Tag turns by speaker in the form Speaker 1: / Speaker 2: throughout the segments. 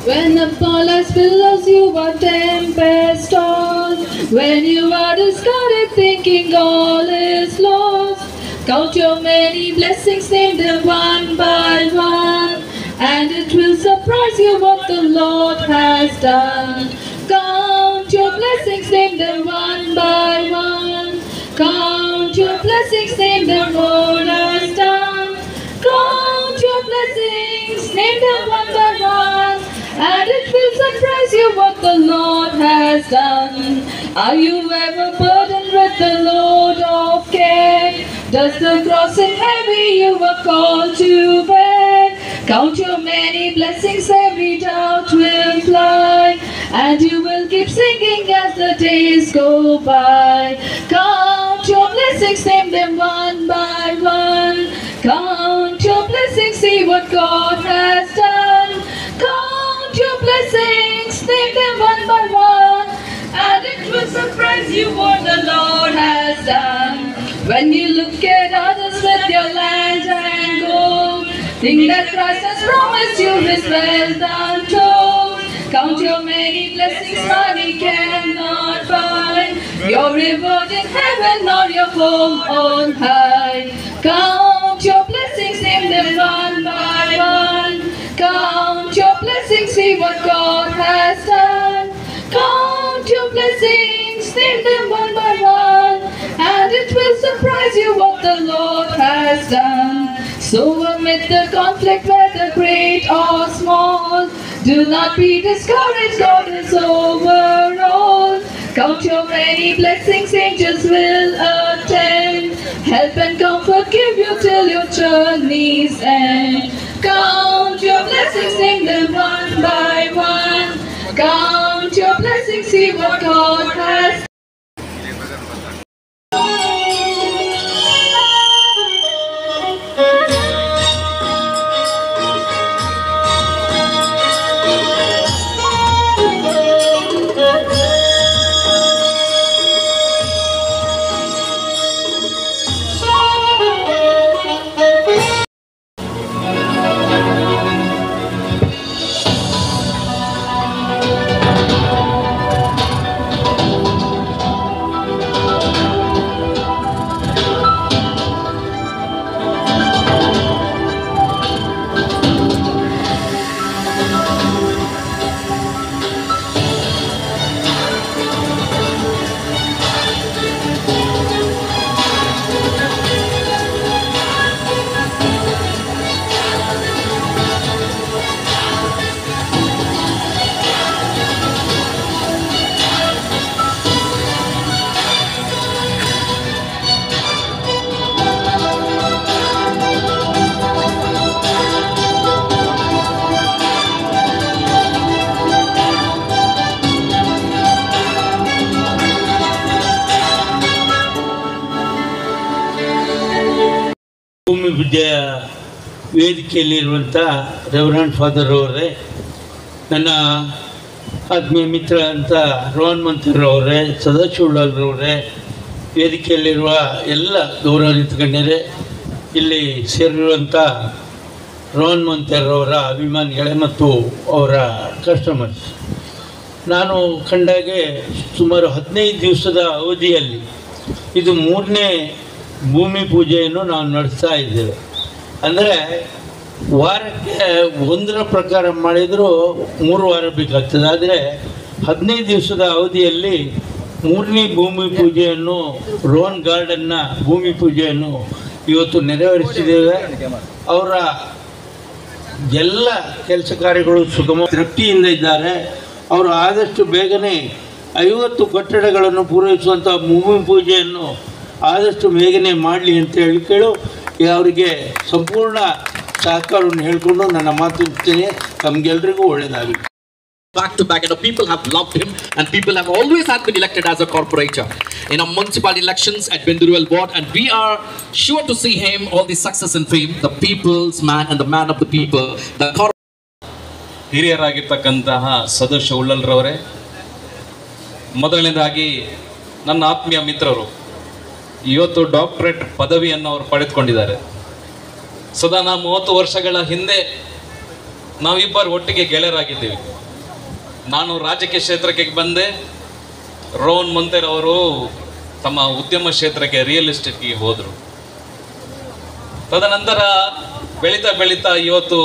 Speaker 1: When Apollos billows you are tempest tossed, when you are discarded thinking all is lost, count your many blessings, name them one by one, and it will surprise you what the Lord has done. Count your blessings, name them one by one. Count your blessings, name them Lord has done. Count your blessings, name them one by one, and it will surprise you what the Lord has done. Are you ever burdened with the load of care? Does the cross seem heavy you are called to bear? Count your many blessings, every doubt will fly, and you will keep singing as the days go by. Count your blessings, name them one by one. Count your blessings, see what God has done. Count your blessings, name them one by one, and it will surprise you what the Lord has done. When you look at others with your land and gold, think that Christ has promised you His wealth untold. Count your many blessings money cannot buy, your reward in heaven or your home on high. Count your blessings, name them one by one. Count your blessings, see what God has done. Count your blessings, name them one by one, and it will surprise you what the Lord has done. So amid the conflict, whether great or small, do not be discouraged, God is over all. Count your many blessings, angels will attend, help and comfort give you till your journey's end. Count your blessings, name them one by one. Count your blessings, see what God has.
Speaker 2: ಭೂಮಿ ವಿದ್ಯಾ ವೇದಿಕೆಯಲ್ಲಿರುವಂಥ reverend father ಅವರೇ, ನನ್ನ ಆತ್ಮೀಯ ಮಿತ್ರ ಅಂತ ರೋಹನ್ ಮಂತ್ರವರೇ, ಸದಾಶಿವರವರೇ, ವೇದಿಕೆಯಲ್ಲಿರುವ ಎಲ್ಲ ಗೌರವಾನ್ವಿತ ಗಣ್ಯರೇ, ಇಲ್ಲಿ ಸೇರಿರುವಂಥ ರೋಹನ್ ಮಂತ್ರವರ ಅಭಿಮಾನಿಗಳೇ ಮತ್ತು ಅವರ ಕಸ್ಟಮರ್ಸ್, ನಾನು ಕಂಡಾಗೆ ಸುಮಾರು 15 ದಿವಸದ ಅವಧಿಯಲ್ಲಿ ಇದು 3ನೇ ಭೂಮಿ ಪೂಜೆಯನ್ನು ನಾವು ನಡೆಸ್ತಾ ಇದ್ದೇವೆ. ಅಂದರೆ ವಾರಕ್ಕೆ 1ರ ಪ್ರಕಾರ ಮಾಡಿದರೂ 3 ವಾರ ಬೇಕಾಗ್ತದೆ. ಆದರೆ 15 ದಿವಸದ ಅವಧಿಯಲ್ಲಿ 3ನೇ ಭೂಮಿ ಪೂಜೆಯನ್ನು, ರೋಹನ್ ಗಾರ್ಡನ್ನ ಭೂಮಿ ಪೂಜೆಯನ್ನು ಇವತ್ತು ನೆರವೇರಿಸಿದ್ದೇವೆ. ಅವರ ಎಲ್ಲ ಕೆಲಸ ಕಾರ್ಯಗಳು ಸುಗಮ ತೃಪ್ತಿಯಿಂದ ಇದ್ದಾರೆ. ಅವರು ಆದಷ್ಟು ಬೇಗನೆ 50 ಕಟ್ಟಡಗಳನ್ನು ಪೂರೈಸುವಂಥ ಭೂಮಿ ಪೂಜೆಯನ್ನು ಆದಷ್ಟು ಬೇಗನೆ ಮಾಡಲಿ ಅಂತ ಕೇಳು ಅವರಿಗೆ ಸಂಪೂರ್ಣ ಸಹಕಾರವನ್ನು ಹೇಳಿಕೊಂಡು ನನ್ನ ಮಾತು ಮುಗಿಸ್ತೇನೆ. ತಮಗೆಲ್ಲರಿಗೂ ಒಳ್ಳೆಯದಾಗಲಿ.
Speaker 3: Back to back, and the people have loved him, and people have always had been elected as a corporator in our municipal elections at Bendurual ward, and we are sure to see him all the success and fame, the people's man and the man of the people.
Speaker 4: ಹಿರಿಯರಾಗಿರ್ತಕ್ಕಂತಹ ಸದಸ್ಯ ಉಳ್ಳಲ್ರವರೇ, ಮೊದಲನೇದಾಗಿ ನನ್ನ ಆತ್ಮೀಯ ಮಿತ್ರರು ಇವತ್ತು doctorate ಪದವಿಯನ್ನು ಅವರು ಪಡೆದುಕೊಂಡಿದ್ದಾರೆ. ಸದಾ 30 ವರ್ಷಗಳ ಹಿಂದೆ ನಾವಿಬ್ಬರು ಒಟ್ಟಿಗೆ ಗೆಳೆಯರಾಗಿದ್ದೀವಿ. ನಾನು ರಾಜಕೀಯ ಕ್ಷೇತ್ರಕ್ಕೆ ಬಂದೆ. ರೋಹನ್ ಮೊಂತೇರ್ ಅವರು ತಮ್ಮ ಉದ್ಯಮ ಕ್ಷೇತ್ರಕ್ಕೆ ರಿಯಲ್ ಎಸ್ಟೇಟ್ಗೆ ಹೋದರು. ತದನಂತರ ಬೆಳೀತಾ ಇವತ್ತು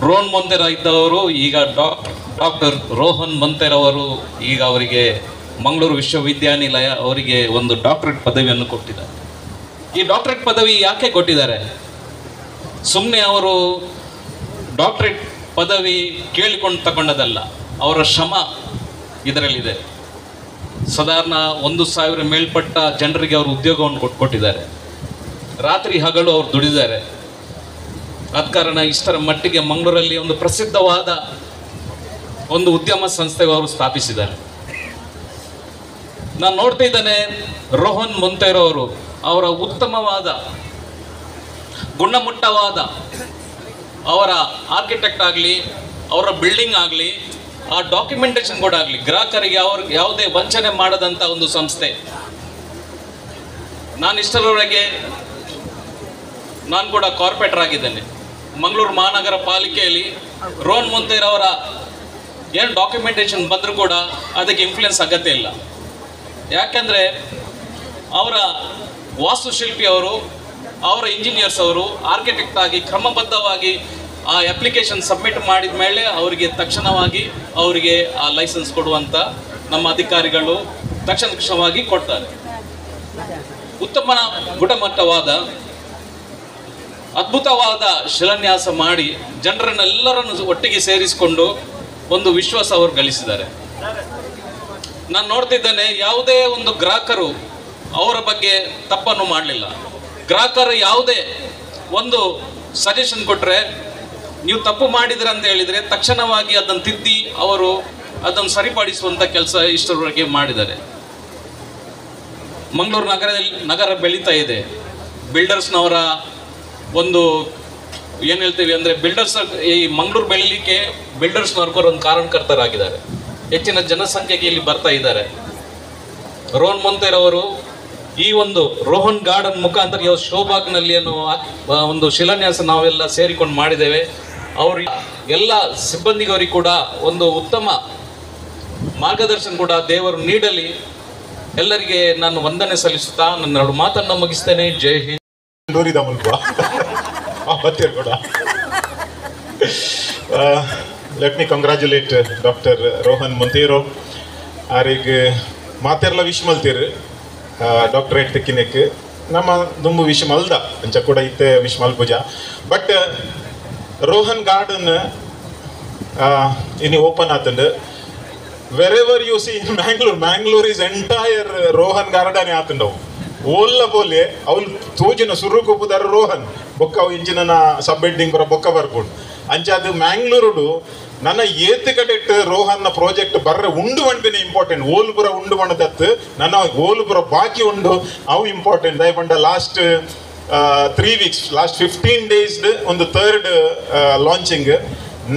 Speaker 4: ರೋಹನ್ ಮೊಂತೇರ್ ಇದ್ದವರು ಈಗ ಡಾಕ್ಟರ್ ರೋಹನ್ ಮೊಂತೇರ್ ಅವರು ಈಗ ಅವರಿಗೆ ಮಂಗಳೂರು ವಿಶ್ವವಿದ್ಯಾನಿಲಯ ಅವರಿಗೆ ಒಂದು ಡಾಕ್ಟರೇಟ್ ಪದವಿಯನ್ನು ಕೊಟ್ಟಿದ್ದಾರೆ. ಈ ಡಾಕ್ಟರೇಟ್ ಪದವಿ ಯಾಕೆ ಕೊಟ್ಟಿದ್ದಾರೆ? ಸುಮ್ಮನೆ ಅವರು ಡಾಕ್ಟರೇಟ್ ಪದವಿ ಕೇಳಿಕೊಂಡು ತಗೊಂಡದಲ್ಲ, ಅವರ ಶ್ರಮ ಇದರಲ್ಲಿದೆ. ಸಾಧಾರಣ 1,000 ಮೇಲ್ಪಟ್ಟ ಜನರಿಗೆ ಅವರು ಉದ್ಯೋಗವನ್ನು ಕೊಟ್ಟಿದ್ದಾರೆ. ರಾತ್ರಿ ಹಗಲು ಅವರು ದುಡಿದ್ದಾರೆ. ಆದ ಕಾರಣ ಇಷ್ಟರ ಮಟ್ಟಿಗೆ ಮಂಗಳೂರಲ್ಲಿ ಒಂದು ಪ್ರಸಿದ್ಧವಾದ ಒಂದು ಉದ್ಯಮ ಸಂಸ್ಥೆ ಅವರು ಸ್ಥಾಪಿಸಿದ್ದಾರೆ. ನಾನು ನೋಡ್ತಾ ಇದ್ದೇನೆ ರೋಹನ್ ಮೊಂತೇರ್ ಅವರು ಅವರ ಉತ್ತಮವಾದ ಗುಣಮಟ್ಟವಾದ ಅವರ ಆರ್ಕಿಟೆಕ್ಟ್ ಆಗಲಿ, ಅವರ ಬಿಲ್ಡಿಂಗ್ ಆಗಲಿ, ಆ ಡಾಕ್ಯುಮೆಂಟೇಶನ್ ಕೂಡ ಆಗಲಿ, ಗ್ರಾಹಕರಿಗೆ ಯಾವುದೇ ವಂಚನೆ ಮಾಡದಂಥ ಒಂದು ಸಂಸ್ಥೆ. ನಾನು ಇಷ್ಟರವರೆಗೆ ನಾನು ಕೂಡ ಕಾರ್ಪೊರೇಟರ್ ಆಗಿದ್ದೇನೆ. ಮಂಗಳೂರು ಮಹಾನಗರ ಪಾಲಿಕೆಯಲ್ಲಿ ರೋಹನ್ ಮೊಂತೇರ್ ಅವರ ಏನು ಡಾಕ್ಯುಮೆಂಟೇಶನ್ ಬಂದರೂ ಕೂಡ ಅದಕ್ಕೆ ಇನ್ಫ್ಲುಯೆನ್ಸ್ ಅಗತ್ಯ ಇಲ್ಲ. ಯಾಕೆಂದರೆ ಅವರ ವಾಸ್ತುಶಿಲ್ಪಿ ಅವರು, ಅವರ ಇಂಜಿನಿಯರ್ಸ್ ಅವರು ಆರ್ಕಿಟೆಕ್ಟ್ ಆಗಿ ಕ್ರಮಬದ್ಧವಾಗಿ ಆ ಅಪ್ಲಿಕೇಶನ್ ಸಬ್ಮಿಟ್ ಮಾಡಿದ ಮೇಲೆ ಅವರಿಗೆ ತಕ್ಷಣವಾಗಿ ಅವರಿಗೆ ಆ ಲೈಸೆನ್ಸ್ ಕೊಡುವಂಥ ನಮ್ಮ ಅಧಿಕಾರಿಗಳು ತಕ್ಷಣವಾಗಿ ಕೊಡ್ತಾರೆ. ಉತ್ತಮ ಗುಣಮಟ್ಟವಾದ ಅದ್ಭುತವಾದ ಶಿಲಾನ್ಯಾಸ ಮಾಡಿ ಜನರನ್ನೆಲ್ಲರನ್ನು ಒಟ್ಟಿಗೆ ಸೇರಿಸಿಕೊಂಡು ಒಂದು ವಿಶ್ವಾಸ ಅವರು ಗಳಿಸಿದ್ದಾರೆ. ನಾನು ನೋಡ್ತಿದ್ದೇನೆ ಯಾವುದೇ ಒಂದು ಗ್ರಾಹಕರು ಅವರ ಬಗ್ಗೆ ತಪ್ಪನ್ನು ಮಾಡಲಿಲ್ಲ. ಗ್ರಾಹಕರು ಯಾವುದೇ ಒಂದು ಸಜೆಷನ್ ಕೊಟ್ಟರೆ, ನೀವು ತಪ್ಪು ಮಾಡಿದ್ರೆ ಅಂತ ಹೇಳಿದರೆ ತಕ್ಷಣವಾಗಿ ಅದನ್ನು ತಿದ್ದಿ ಅವರು ಅದನ್ನು ಸರಿಪಡಿಸುವಂಥ ಕೆಲಸ ಇಷ್ಟರವರೆಗೆ ಮಾಡಿದ್ದಾರೆ. ಮಂಗಳೂರು ನಗರ ಬೆಳೀತಾ ಇದೆ. ಬಿಲ್ಡರ್ಸ್ನವರ ಒಂದು ಏನು ಹೇಳ್ತೀವಿ ಅಂದರೆ ಬಿಲ್ಡರ್ಸ್ ಈ ಮಂಗಳೂರು ಬೆಳೀಲಿಕ್ಕೆ ಬಿಲ್ಡರ್ಸ್ನವ್ರಿಗೂ ಒಂದು ಕಾರಣಕರ್ತರಾಗಿದ್ದಾರೆ. ಹೆಚ್ಚಿನ ಜನಸಂಖ್ಯೆಗೆ ಇಲ್ಲಿ ಬರ್ತಾ ಇದ್ದಾರೆ. ರೋಹನ್ ಮೊಂತೇರ್ ಅವರು ಈ ಒಂದು ರೋಹನ್ ಗಾರ್ಡನ್ ಮುಖಾಂತರ ಯಾವ ಶೋಭಾಗ್ನಲ್ಲಿ ಅನ್ನೋ ಒಂದು ಶಿಲಾನ್ಯಾಸ ನಾವೆಲ್ಲ ಸೇರಿಕೊಂಡು ಮಾಡಿದ್ದೇವೆ. ಅವರು ಎಲ್ಲ ಸಿಬ್ಬಂದಿಗವರಿಗೆ ಕೂಡ ಒಂದು ಉತ್ತಮ ಮಾರ್ಗದರ್ಶನ ಕೂಡ ದೇವರು ನೀಡಲಿ. ಎಲ್ಲರಿಗೆ ನಾನು ವಂದನೆ ಸಲ್ಲಿಸುತ್ತಾ ನನ್ನ 2 ಮಾತನ್ನು ಮುಗಿಸ್ತೇನೆ. Jai Hind.
Speaker 5: Let me congratulate Dr. Rohan Montero. Arig ಮಾತೆರ್ಲ ವಿಶ್ ಮಲ್ತೀರಿ ಡಾಕ್ಟರೇಟ್ ತೆಕ್ಕಿನಕ್ಕೆ ನಮ್ಮ ದುಂಬು ವಿಶ್ ಮಲ್ದ ಅಂಚ ಕೂಡ ಇತ್ತೆ ವಿಶ್ ಮಲ್ಪುಜ. ಬಟ್ ರೋಹನ್ ಗಾರ್ಡನ್ ಇನಿ ಓಪನ್ ಆತಂಡು. wherever you see in Mangalore is entire Rohan garden ಆತಂಡವು ಓಲ್ಲ ಬೋಲೆ ಅವ್ಲು ತೋಜಿನ ಸುರುಕುಪುದಾರ ರೋಹನ್ ಬೊಕ್ಕ ಅವು ಇಂಜಿನ ಸಬ್ ಬಿಲ್ಡಿಂಗ್ ಬರ ಬೊಕ್ಕ ಬರ್ಕೊಂಡು ಅಂಚ ಅದು ಮ್ಯಾಂಗ್ಳೂರುಡು ನನ್ನ ಏತ್ ಕಡೆಟ್ ರೋಹನ್ನ ಪ್ರಾಜೆಕ್ಟ್ ಬರ್ರೆ ಉಂಡು ಬಂಡಿನ ಇಂಪಾರ್ಟೆಂಟ್. ಓಲ್ಪುರ ಉಂಡು ಬಣ್ಣದತ್ತು ನನ್ನ ಓಲ್ಪುರ ಬಾಕಿ ಉಂಡು ಅವು ಇಂಪಾರ್ಟೆಂಟ್. ದಯಪಂಡ ಲಾಸ್ಟ್ 3 weeks ಲಾಸ್ಟ್ 15 days ಒಂದು 3rd ಲಾಂಚಿಂಗ್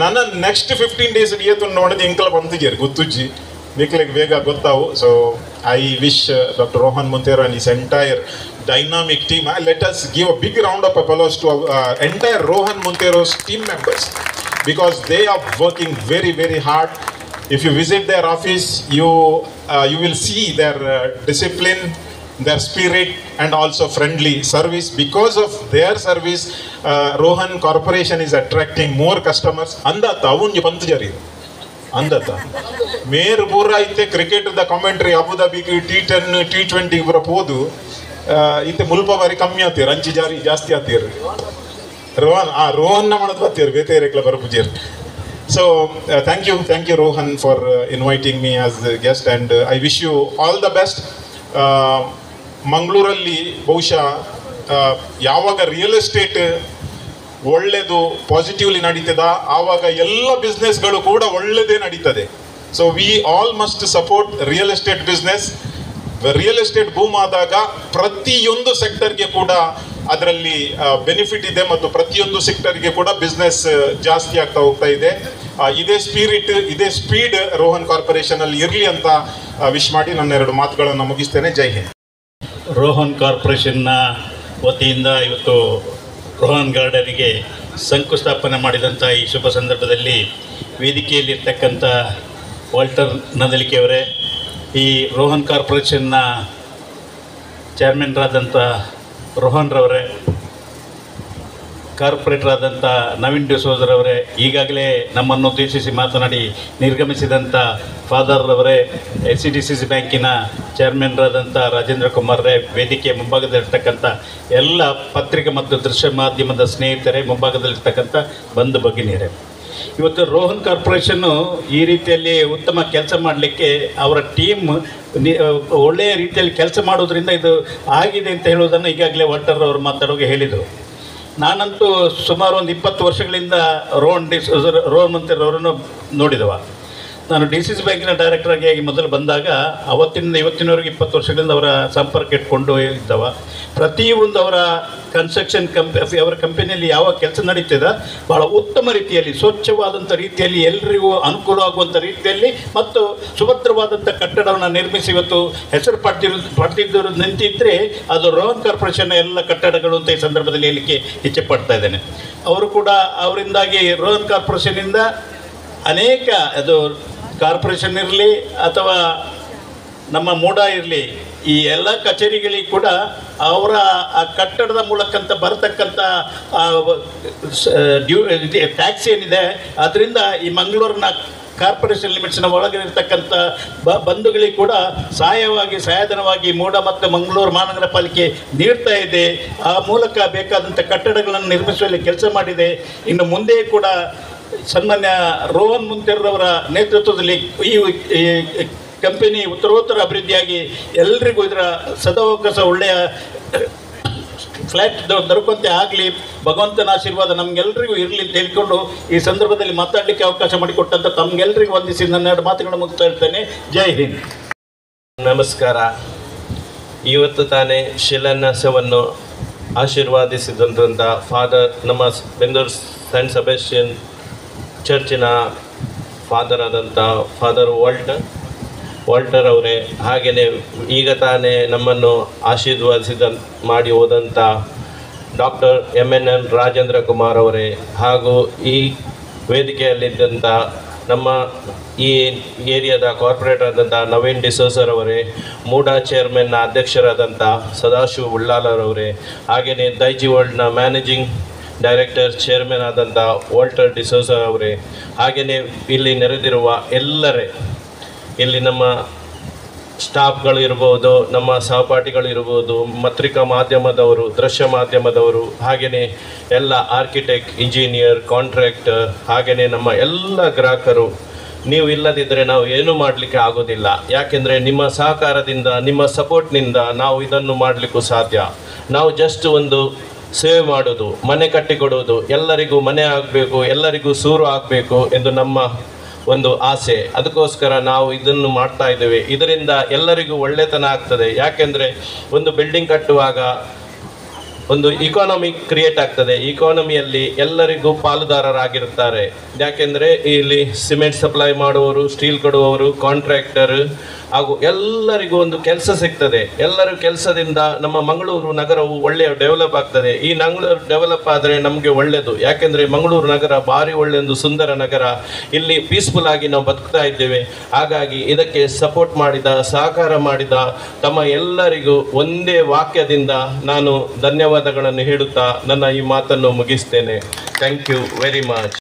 Speaker 5: ನನ್ನ ನೆಕ್ಸ್ಟ್ 15 days ಏತು ನೋಡಿದ ಇಂಕಲ ಬಂದಿದ್ದೀರಿ ಗೊತ್ತುಜ್ಜಿ ನಿಕ್ಲಿಗೆ ಬೇಗ ಗೊತ್ತಾವು. So I wish doctor Rohan Montero and his entire dynamic team. Let us give a big round of applause to entire Rohan Montero's team members because they are working very, very hard. If you visit their office, you will see their discipline, their spirit, and also friendly service. Because of their service, Rohan Corporation is attracting more customers. Andata avunji pantujari andata ಮೇರ್ ಪೂರ ಐತೆ cricket the commentary ಅಬುದಾಬಿಗೆ T10 T20 ಪೂರ ಹೋದು ಇತ್ತೆ ಮುಲ್ಪ ಬಾರಿ ಕಮ್ಮಿ ಆತೀರ ಅಂಚಿ ಜಾಸ್ತಿ ಆತೀರ ರೋಹನ್ ಮಾಡೋದು ಬರ್ತೀರಿ ಬೇತೇರೆಕ್ಲ ಬರಪುಜೀರ್. So thank you Rohan for inviting me as guest and I wish you all the best. ಮಂಗಳೂರಲ್ಲಿ ಬಹುಶಃ ಯಾವಾಗ ರಿಯಲ್ ಎಸ್ಟೇಟ್ ಒಳ್ಳೆಯದು ಪಾಸಿಟಿವ್ಲಿ ನಡೀತದ ಆವಾಗ ಎಲ್ಲ ಬಿಸ್ನೆಸ್ಗಳು ಕೂಡ ಒಳ್ಳೆಯದೇ ನಡೀತದೆ. So we all must support real estate business. Real estate boom ಆದಾಗ ಪ್ರತಿಯೊಂದು ಸೆಕ್ಟರ್ಗೆ ಕೂಡ ಅದರಲ್ಲಿ ಬೆನಿಫಿಟ್ ಇದೆ ಮತ್ತು ಪ್ರತಿಯೊಂದು ಸೆಕ್ಟರ್ಗೆ ಕೂಡ ಬಿಸ್ನೆಸ್ ಜಾಸ್ತಿ ಆಗ್ತಾ ಹೋಗ್ತಾ ಇದೆ. ಇದೇ ಸ್ಪಿರಿಟ್ ಇದೇ ಸ್ಪೀಡ್ ರೋಹನ್ ಕಾರ್ಪೊರೇಷನ್ ಅಲ್ಲಿ ಇರಲಿ ಅಂತ ವಿಶ್ ಮಾಡಿ ನನ್ನ 2 ಮಾತುಗಳನ್ನು ಮುಗಿಸ್ತೇನೆ. ಜೈ ಹಿಂದ್.
Speaker 6: ರೋಹನ್ ಕಾರ್ಪೊರೇಷನ್ನ ವತಿಯಿಂದ ಇವತ್ತು ರೋಹನ್ ಗಾರ್ಡನಿಗೆ ಶಂಕುಸ್ಥಾಪನೆ ಮಾಡಿದಂಥ ಈ ಶುಭ ಸಂದರ್ಭದಲ್ಲಿ ವೇದಿಕೆಯಲ್ಲಿರ್ತಕ್ಕಂಥ ವಾಲ್ಟರ್ ನದಲಿಕೆಯವರೇ, ಈ ರೋಹನ್ ಕಾರ್ಪೊರೇಷನ್ನ ಚೇರ್ಮನ್ರಾದಂಥ ರೋಹನ್ ರವರೇ, ಕಾರ್ಪೊರೇಟರ್ ಆದಂಥ ನವೀನ್ ಡಿಸೋಜರವರೇ, ಈಗಾಗಲೇ ನಮ್ಮನ್ನು ಉದ್ದೇಶಿಸಿ ಮಾತನಾಡಿ ನಿರ್ಗಮಿಸಿದಂಥ ಫಾದರ್ ರವರೇ, SCDCC ಬ್ಯಾಂಕಿನ ಚೇರ್ಮನ್ರಾದಂಥ ರಾಜೇಂದ್ರ ಕುಮಾರ್ರೇ, ವೇದಿಕೆಯ ಮುಂಭಾಗದಲ್ಲಿರ್ತಕ್ಕಂಥ ಎಲ್ಲ ಪತ್ರಿಕೆ ಮತ್ತು ದೃಶ್ಯ ಮಾಧ್ಯಮದ ಸ್ನೇಹಿತರೇ, ಮುಂಭಾಗದಲ್ಲಿರ್ತಕ್ಕಂಥ ಬಂಧು ಭಗಿನಿಯರೇ, ಇವತ್ತು ರೋಹನ್ ಕಾರ್ಪೊರೇಷನ್ನು ಈ ರೀತಿಯಲ್ಲಿ ಉತ್ತಮ ಕೆಲಸ ಮಾಡಲಿಕ್ಕೆ ಅವರ ಟೀಮ್ ಒಳ್ಳೆಯ ರೀತಿಯಲ್ಲಿ ಕೆಲಸ ಮಾಡೋದ್ರಿಂದ ಇದು ಆಗಿದೆ ಅಂತ ಹೇಳೋದನ್ನು ಈಗಾಗಲೇ ವಾಲ್ಟರ್ ಅವರು ಮಾತಾಡುವಾಗ ಹೇಳಿದರು. ನಾನಂತೂ ಸುಮಾರು ಒಂದು 20 ವರ್ಷಗಳಿಂದ ರೋಹನ್ ಮಂತ್ರಿರವರನ್ನು ನೋಡಿದವ. ನಾನು DCC ಬ್ಯಾಂಕಿನ ಡೈರೆಕ್ಟರಾಗಿ ಮೊದಲು ಬಂದಾಗ ಅವತ್ತಿನಿಂದ ಇವತ್ತಿನವರೆಗೆ 20 ವರ್ಷಗಳಿಂದ ಅವರ ಸಂಪರ್ಕ ಇಟ್ಕೊಂಡು ಇದ್ದವ. ಪ್ರತಿಯೊಂದು ಅವರ ಕನ್ಸ್ಟ್ರಕ್ಷನ್ ಅವರ ಕಂಪನಿಯಲ್ಲಿ ಯಾವ ಕೆಲಸ ನಡೀತಿದೆ ಭಾಳ ಉತ್ತಮ ರೀತಿಯಲ್ಲಿ, ಸ್ವಚ್ಛವಾದಂಥ ರೀತಿಯಲ್ಲಿ, ಎಲ್ಲರಿಗೂ ಅನುಕೂಲವಾಗುವಂಥ ರೀತಿಯಲ್ಲಿ ಮತ್ತು ಸುಭದ್ರವಾದಂಥ ಕಟ್ಟಡವನ್ನು ನಿರ್ಮಿಸಿ ಇವತ್ತು ಹೆಸರು ಪಡೆದಿದ್ದು ನಿಂತಿದ್ದರೆ ಅದು ರೋಹನ್ ಕಾರ್ಪೊರೇಷನ್ನ ಎಲ್ಲ ಕಟ್ಟಡಗಳು ಅಂತ ಈ ಸಂದರ್ಭದಲ್ಲಿ ಹೇಳಲಿಕ್ಕೆ ಇಚ್ಛೆ ಪಡ್ತಾ ಇದ್ದೇನೆ. ಅವರು ಕೂಡ ಅವರಿಂದಾಗಿ ರೋಹನ್ ಕಾರ್ಪೊರೇಷನ್ನಿಂದ ಅನೇಕ ಅದು ಕಾರ್ಪೊರೇಷನ್ ಇರಲಿ ಅಥವಾ ನಮ್ಮ ಮೂಡ ಇರಲಿ, ಈ ಎಲ್ಲ ಕಚೇರಿಗಳಿಗೆ ಕೂಡ ಅವರ ಆ ಕಟ್ಟಡದ ಮೂಲಕಂತ ಬರತಕ್ಕಂಥ ಟ್ಯಾಕ್ಸ್ ಏನಿದೆ ಅದರಿಂದ ಈ ಮಂಗಳೂರಿನ ಕಾರ್ಪೊರೇಷನ್ ಲಿಮಿಟ್ಸ್ನ ಒಳಗೆ ಇರ್ತಕ್ಕಂಥ ಬಂಧುಗಳಿಗೆ ಕೂಡ ಸಹಾಯಧನವಾಗಿ ಮೂಡ ಮತ್ತು ಮಂಗಳೂರು ಮಹಾನಗರ ಪಾಲಿಕೆ ನೀಡ್ತಾ ಇದೆ. ಆ ಮೂಲಕ ಬೇಕಾದಂಥ ಕಟ್ಟಡಗಳನ್ನು ನಿರ್ಮಿಸುವಲ್ಲಿ ಕೆಲಸ ಮಾಡಿದೆ. ಇನ್ನು ಮುಂದೆ ಕೂಡ ಸನ್ಮಾನ್ಯ ರೋಹನ್ ಮಂತ್ರಿರವರ ನೇತೃತ್ವದಲ್ಲಿ ಈ ಕಂಪನಿ ಉತ್ತರೋತ್ತರ ಅಭಿವೃದ್ಧಿಯಾಗಿ ಎಲ್ರಿಗೂ ಇದರ ಸದಾವಕಾಶ ಒಳ್ಳೆಯ ಫ್ಲ್ಯಾಟ್ ದೊರಕುವಂತೆ ಆಗಲಿ, ಭಗವಂತನ ಆಶೀರ್ವಾದ ನಮಗೆಲ್ಲರಿಗೂ ಇರಲಿ ಅಂತ ಹೇಳಿಕೊಂಡು ಈ ಸಂದರ್ಭದಲ್ಲಿ ಮಾತಾಡಲಿಕ್ಕೆ ಅವಕಾಶ ಮಾಡಿಕೊಟ್ಟಂಥ ತಮಗೆಲ್ಲರಿಗೂ ವಂದಿಸಿ ನನ್ನ 2 ಮಾತುಗಳನ್ನು ಮುಗಿಸ್ತಾ ಇರ್ತೇನೆ. ಜೈ ಹಿಂದ್.
Speaker 7: ನಮಸ್ಕಾರ. ಇವತ್ತು ತಾನೇ ಶಿಲಾನ್ಯಾಸವನ್ನು ಆಶೀರ್ವಾದಿಸಿದಂಥ ಫಾದರ್, ನಮ್ಮ ಬೆಂದೂರು ಸೆಂಟ್ ಸೆಬಾಸ್ಟಿಯನ್ ಚರ್ಚಿನ ಫಾದರ್ ಆದಂಥ ಫಾದರ್ ವಾಲ್ಟರ್ ಅವರೇ, ಹಾಗೆಯೇ ಈಗ ತಾನೇ ನಮ್ಮನ್ನು ಮಾಡಿ ಹೋದಂಥ ಡಾಕ್ಟರ್ MNN ರಾಜೇಂದ್ರ ಕುಮಾರ್ ಅವರೇ, ಹಾಗೂ ಈ ವೇದಿಕೆಯಲ್ಲಿದ್ದಂಥ ನಮ್ಮ ಈ ಏರಿಯಾದ ಕಾರ್ಪೊರೇಟರ್ ಆದಂಥ ನವೀನ್ ಡಿಸೋಜರ್ ಅವರೇ, ಮೂಡಾ ಚೇರ್ಮನ್ನ ಅಧ್ಯಕ್ಷರಾದಂಥ ಸದಾಶಿವ ಉಳ್ಳಾಲರವರೇ, ಹಾಗೆಯೇ ದೈಜಿ ವರ್ಲ್ಡ್ನ ಮ್ಯಾನೇಜಿಂಗ್ ಡೈರೆಕ್ಟರ್ ಚೇರ್ಮನ್ ಆದಂಥ ವಾಲ್ಟರ್ ಡಿಸೋಜರ್ ಅವರೇ, ಹಾಗೆಯೇ ಇಲ್ಲಿ ನೆರೆದಿರುವ ಎಲ್ಲರೇ, ಇಲ್ಲಿ ನಮ್ಮ ಸ್ಟಾಫ್ಗಳು ಇರ್ಬೋದು, ನಮ್ಮ ಸಹಪಾಠಿಗಳು ಇರ್ಬೋದು, ಪತ್ರಿಕಾ ಮಾಧ್ಯಮದವರು, ದೃಶ್ಯ ಮಾಧ್ಯಮದವರು, ಹಾಗೆಯೇ ಎಲ್ಲ ಆರ್ಕಿಟೆಕ್ಟ್, ಇಂಜಿನಿಯರ್, ಕಾಂಟ್ರಾಕ್ಟರ್, ಹಾಗೆಯೇ ನಮ್ಮ ಎಲ್ಲ ಗ್ರಾಹಕರು, ನೀವು ಇಲ್ಲದಿದ್ದರೆ ನಾವು ಏನೂ ಮಾಡಲಿಕ್ಕೆ ಆಗೋದಿಲ್ಲ. ಯಾಕೆಂದರೆ ನಿಮ್ಮ ಸಹಕಾರದಿಂದ, ನಿಮ್ಮ ಸಪೋರ್ಟ್ನಿಂದ ನಾವು ಇದನ್ನು ಮಾಡಲಿಕ್ಕೂ ಸಾಧ್ಯ. ನಾವು ಜಸ್ಟ್ ಒಂದು ಸೇವೆ ಮಾಡೋದು, ಮನೆ ಕಟ್ಟಿಕೊಡೋದು, ಎಲ್ಲರಿಗೂ ಮನೆ ಆಗಬೇಕು, ಎಲ್ಲರಿಗೂ ಸೂರು ಆಗಬೇಕು ಎಂದು ನಮ್ಮ ಒಂದು ಆಸೆ. ಅದಕ್ಕೋಸ್ಕರ ನಾವು ಇದನ್ನು ಮಾಡ್ತಾ ಇದ್ದೇವೆ. ಇದರಿಂದ ಎಲ್ಲರಿಗೂ ಒಳ್ಳೆತನ ಆಗ್ತದೆ. ಯಾಕೆಂದರೆ ಒಂದು ಬಿಲ್ಡಿಂಗ್ ಕಟ್ಟುವಾಗ ಒಂದು ಇಕಾನಮಿ ಕ್ರಿಯೇಟ್ ಆಗ್ತದೆ. ಇಕಾನಮಿಯಲ್ಲಿ ಎಲ್ಲರಿಗೂ ಪಾಲುದಾರರಾಗಿರ್ತಾರೆ. ಯಾಕೆಂದರೆ ಇಲ್ಲಿ ಸಿಮೆಂಟ್ ಸಪ್ಲೈ ಮಾಡುವವರು, ಸ್ಟೀಲ್ ಕೊಡುವವರು, ಕಾಂಟ್ರಾಕ್ಟರ್, ಹಾಗೂ ಎಲ್ಲರಿಗೂ ಒಂದು ಕೆಲಸ ಸಿಗ್ತದೆ. ಎಲ್ಲರ ಕೆಲಸದಿಂದ ನಮ್ಮ ಮಂಗಳೂರು ನಗರವು ಒಳ್ಳೆಯ ಡೆವಲಪ್ ಆಗ್ತದೆ. ಈ ಮಂಗಳೂರು ಡೆವಲಪ್ ಆದರೆ ನಮಗೆ ಒಳ್ಳೆಯದು. ಯಾಕೆಂದರೆ ಮಂಗಳೂರು ನಗರ ಭಾರಿ ಒಳ್ಳೆಯ ಒಂದು ಸುಂದರ ನಗರ. ಇಲ್ಲಿ ಪೀಸ್ಫುಲ್ ಆಗಿ ನಾವು ಬದುಕ್ತಾ ಇದ್ದೇವೆ. ಹಾಗಾಗಿ ಇದಕ್ಕೆ ಸಪೋರ್ಟ್ ಮಾಡಿದ, ಸಹಕಾರ ಮಾಡಿದ ತಮ್ಮ ಎಲ್ಲರಿಗೂ ಒಂದೇ ವಾಕ್ಯದಿಂದ ನಾನು ಧನ್ಯವಾದಗಳನ್ನು ಹೇಳುತ್ತಾ ನನ್ನ ಈ ಮಾತನ್ನು ಮುಗಿಸ್ತೇನೆ. Thank you very much.